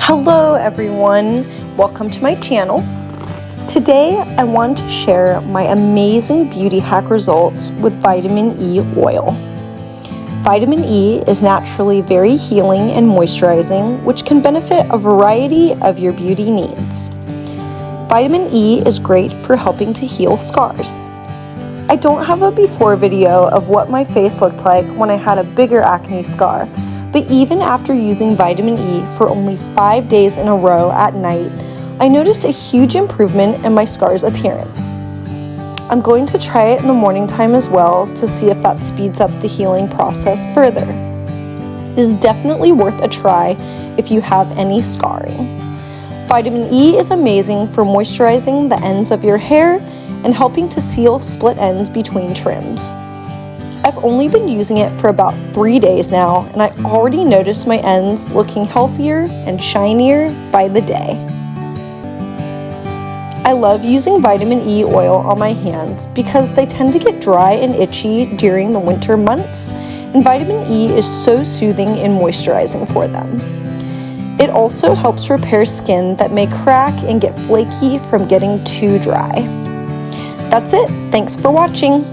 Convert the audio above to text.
Hello everyone, welcome to my channel. Today I want to share my amazing beauty hack results with vitamin E oil. Vitamin E is naturally very healing and moisturizing, which can benefit a variety of your beauty needs. Vitamin E is great for helping to heal scars. I don't have a before video of what my face looked like when I had a bigger acne scar, but even after using vitamin E for only 5 days in a row at night, I noticed a huge improvement in my scar's appearance. I'm going to try it in the morning time as well to see if that speeds up the healing process further. It is definitely worth a try if you have any scarring. Vitamin E is amazing for moisturizing the ends of your hair and helping to seal split ends between trims. I've only been using it for about 3 days now, and I already noticed my ends looking healthier and shinier by the day. I love using vitamin E oil on my hands because they tend to get dry and itchy during the winter months, and vitamin E is so soothing and moisturizing for them. It also helps repair skin that may crack and get flaky from getting too dry. That's it. Thanks for watching.